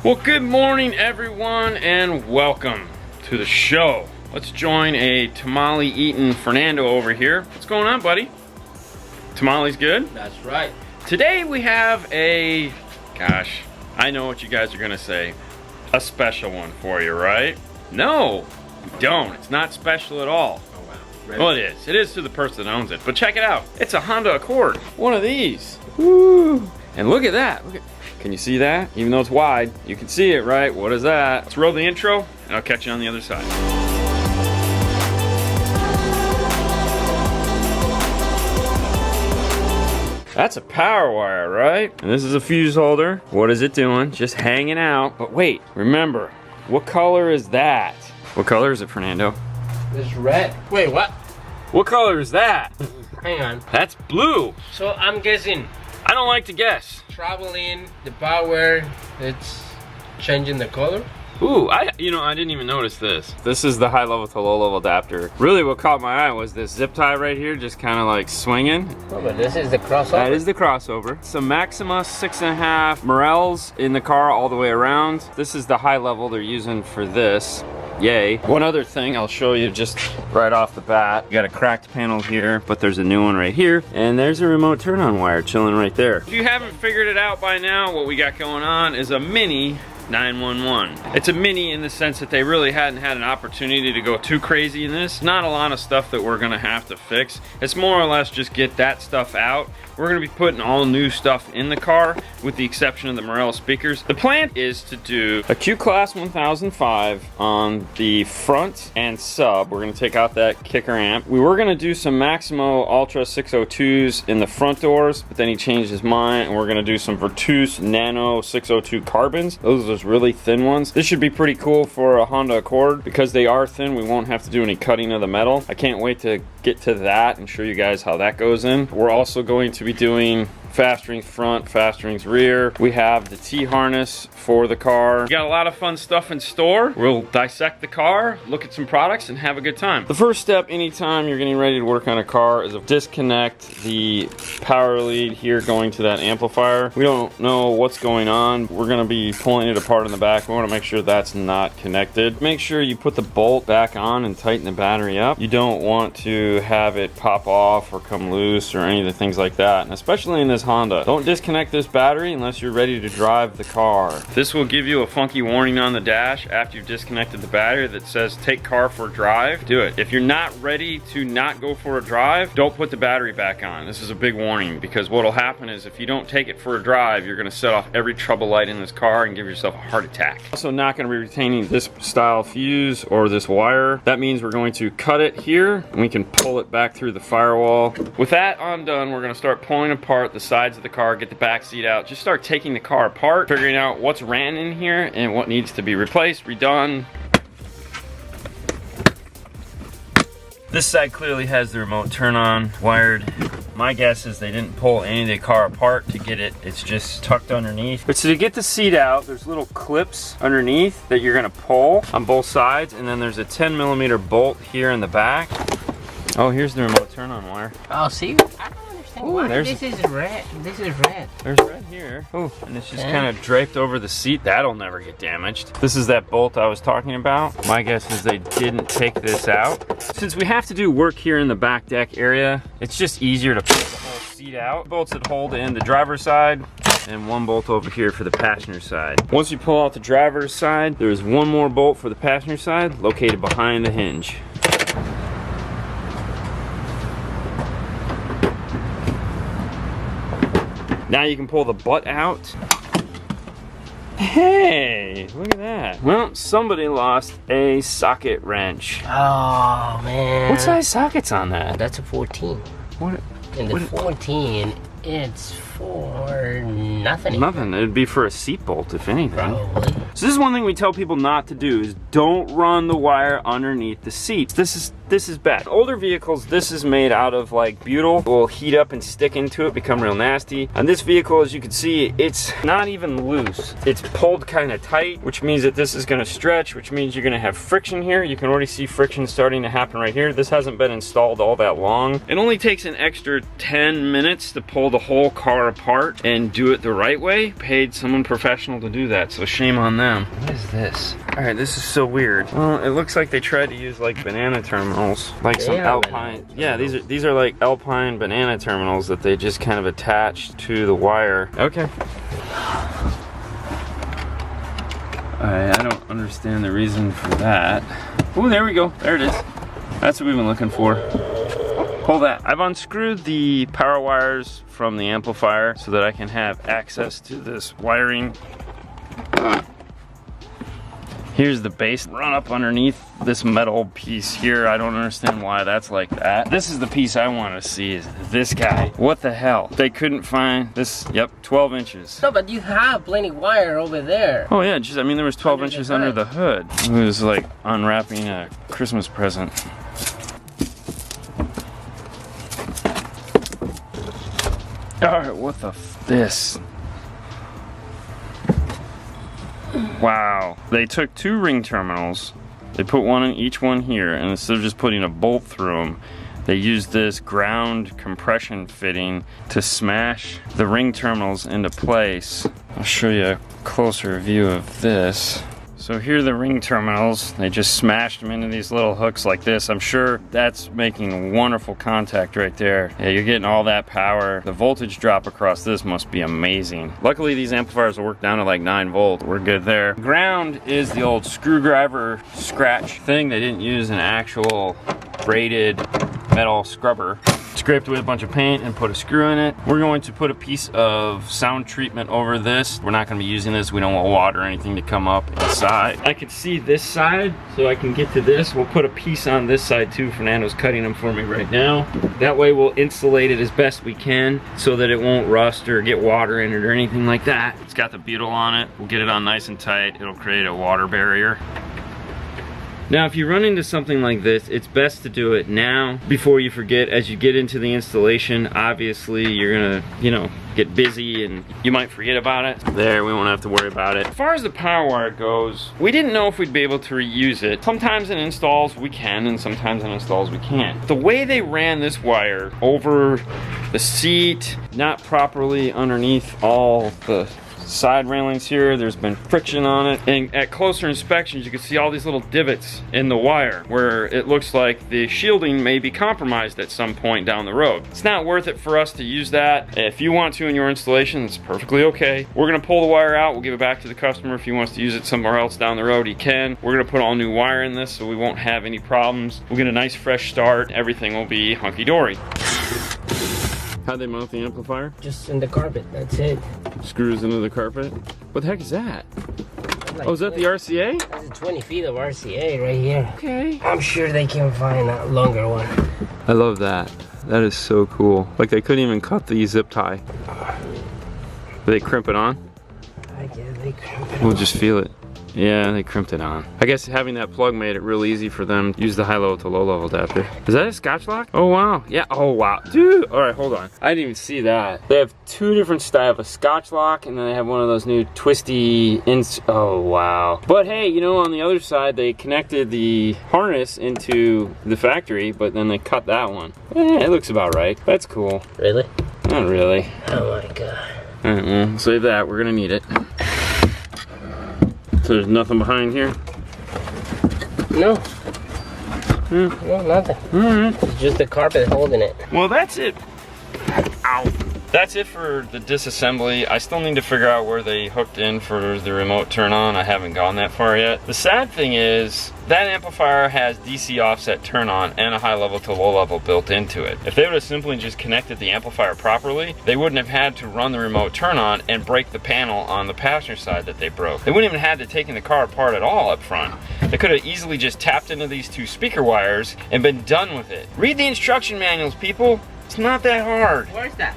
Well, good morning everyone and welcome to the show. Let's join a tamale eating Fernando over here. What's going on, buddy? Tamales good? That's right. Today we have a, gosh, I know what you guys are gonna say, a special one for you, right? No, we don't. It's not special at all. Oh wow. Ready? Well, it is. It is to the person that owns it. But check it out. It's a Honda Accord. One of these. Woo! And look at that. Look at. Can you see that? Even though it's wide, you can see it, right? What is that? Let's roll the intro, and I'll catch you on the other side. That's a power wire, right? And this is a fuse holder. What is it doing? Just hanging out. But wait, remember, what color is that? What color is it, Fernando? It's red. Wait, what? What color is that? Hang on. That's blue. So I'm guessing I don't like to guess. traveling, the power, it's changing the color. Ooh, I didn't even notice this. This is the high level to low level adapter. Really what caught my eye was this zip tie right here, just kind of like swinging. Oh, but this is the crossover. That is the crossover. Some Maxima 6.5 Morels in the car all the way around. This is the high level they're using for this. Yay. One other thing I'll show you just right off the bat. You got a cracked panel here, but there's a new one right here. And there's a remote turn on wire chilling right there. If you haven't figured it out by now, what we got going on is a mini 911. It's a mini in the sense that they really hadn't had an opportunity to go too crazy in this. Not a lot of stuff that we're gonna have to fix. It's more or less just get that stuff out. We're gonna be putting all new stuff in the car with the exception of the Morel speakers. The plan is to do a Q-Class 1005 on the front and sub. We're gonna take out that kicker amp. We were gonna do some Maximo Ultra 602s in the front doors, but then he changed his mind and we're gonna do some Virtus Nano 602 carbons. Those are those really thin ones. This should be pretty cool for a Honda Accord. Because they are thin, we won't have to do any cutting of the metal. I can't wait to get to that and show you guys how that goes in. We're also going to be doing fast rings front, fast rings rear. We have the T-harness for the car. We got a lot of fun stuff in store. We'll dissect the car, look at some products, and have a good time. The first step anytime you're getting ready to work on a car is to disconnect the power lead here going to that amplifier. We don't know what's going on. We're gonna be pulling it apart in the back. We wanna make sure that's not connected. Make sure you put the bolt back on and tighten the battery up. You don't want to have it pop off or come loose or any of the things like that, and especially in this Honda. Don't disconnect this battery unless you're ready to drive the car. This will give you a funky warning on the dash after you've disconnected the battery that says take car for a drive. Do it. If you're not ready to not go for a drive, don't put the battery back on. This is a big warning because what'll happen is if you don't take it for a drive, you're gonna set off every trouble light in this car and give yourself a heart attack. Also not gonna be retaining this style fuse or this wire. That means we're going to cut it here and we can pull it back through the firewall. With that undone, we're gonna start pulling apart the sides of the car, get the back seat out, just start taking the car apart, figuring out what's ran in here and what needs to be replaced, redone. This side clearly has the remote turn on wired. My guess is they didn't pull any of the car apart to get it. It's just tucked underneath. But so to get the seat out, there's little clips underneath that you're gonna pull on both sides, and then there's a 10mm bolt here in the back. Oh, here's the remote turn on wire. Oh, see? I don't understand Ooh, why there's this is red. This is red. There's red here. Oh, and it's just kind of draped over the seat. That'll never get damaged. This is that bolt I was talking about. My guess is they didn't take this out. Since we have to do work here in the back deck area, it's just easier to pull the whole seat out. Bolts that hold in the driver's side and one bolt over here for the passenger side. Once you pull out the driver's side, there's one more bolt for the passenger side located behind the hinge. Now you can pull the butt out. Hey, look at that. Well, somebody lost a socket wrench. Oh, man. What size socket's on that? That's a 14. What? And the 14, it's for nothing. Nothing. It'd be for a seat bolt, if anything. Probably. So this is one thing we tell people not to do is don't run the wire underneath the seats. This is bad. Older vehicles, this is made out of like butyl. It will heat up and stick into it, become real nasty. On this vehicle, as you can see, it's not even loose. It's pulled kind of tight, which means that this is gonna stretch, which means you're gonna have friction here. You can already see friction starting to happen right here. This hasn't been installed all that long. It only takes an extra 10 minutes to pull the whole car apart and do it the right way. Paid someone professional to do that, so shame on them. What is this? All right, this is so weird. Well, it looks like they tried to use like banana terminals, like some Alpine. Yeah, these are like Alpine banana terminals that they just kind of attached to the wire. Okay. I don't understand the reason for that. Oh, there we go. There it is. That's what we've been looking for. Pull that. I've unscrewed the power wires from the amplifier so that I can have access to this wiring. Here's the base. Run up underneath this metal piece here. I don't understand why that's like that. This is the piece I want to see, is this guy. What the hell? They couldn't find this. Yep, 12 inches. No, but you have plenty wire over there. Oh yeah, just, I mean, there was 12 inches under the hood. It was like unwrapping a Christmas present. All right, what the this? Wow. They took 2 ring terminals, they put one in each one here, and instead of just putting a bolt through them, they used this ground compression fitting to smash the ring terminals into place. I'll show you a closer view of this. So here are the ring terminals. They just smashed them into these little hooks like this. I'm sure that's making wonderful contact right there. Yeah, you're getting all that power. The voltage drop across this must be amazing. Luckily, these amplifiers will work down to like 9 volt. We're good there. Ground is the old screwdriver scratch thing. They didn't use an actual braided metal scrubber. Scraped away a bunch of paint and put a screw in it. We're going to put a piece of sound treatment over this. We're not going to be using this. We don't want water or anything to come up inside. I can see this side, so I can get to this. We'll put a piece on this side too. Fernando's cutting them for me right now. That way we'll insulate it as best we can so that it won't rust or get water in it or anything like that. It's got the butyl on it. We'll get it on nice and tight. It'll create a water barrier. Now, if you run into something like this, it's best to do it now before you forget. As you get into the installation, obviously you're gonna, you know, get busy and you might forget about it. There, we won't have to worry about it. As far as the power wire goes, we didn't know if we'd be able to reuse it. Sometimes in installs we can, and sometimes in installs we can't. The way they ran this wire over the seat, not properly underneath all the side railings here, there's been friction on it, and at closer inspections you can see all these little divots in the wire where it looks like the shielding may be compromised at some point down the road. It's not worth it for us to use that. If you want to in your installation, it's perfectly okay. We're gonna pull the wire out, we'll give it back to the customer. If he wants to use it somewhere else down the road, he can. We're gonna put all new wire in this so we won't have any problems. We'll get a nice fresh start, everything will be hunky-dory. How'd they mount the amplifier? Just in the carpet, that's it. Screws into the carpet? What the heck is that? Like oh, is that the RCA? That's 20 feet of RCA right here. Okay. I'm sure they can find a longer one. I love that. That is so cool. Like they couldn't even cut the zip tie. Did they crimp it on? I guess they crimp it We'll on. just feel it. Yeah, they crimped it on. I guess having that plug made it real easy for them to use the high-level to low-level adapter. Is that a Scotch lock? Oh, wow. Yeah, oh, wow. Dude, all right, hold on. I didn't even see that. They have 2 different styles, a Scotch lock, and then they have one of those new twisty, oh, wow. But hey, you know, on the other side, they connected the harness into the factory, but then they cut that one. It looks about right. That's cool. Really? Not really. Oh my God. All right, well, save that. We're gonna need it. So there's nothing behind here? No. No, nothing. Alright. It's just the carpet holding it. Well, that's it. Ow. That's it for the disassembly. I still need to figure out where they hooked in for the remote turn on. I haven't gone that far yet. The sad thing is, that amplifier has DC offset turn on and a high level to low level built into it. If they would have simply just connected the amplifier properly, they wouldn't have had to run the remote turn on and break the panel on the passenger side that they broke. They wouldn't even have had to taking the car apart at all up front. They could have easily just tapped into these 2 speaker wires and been done with it. Read the instruction manuals, people. It's not that hard. Where's that?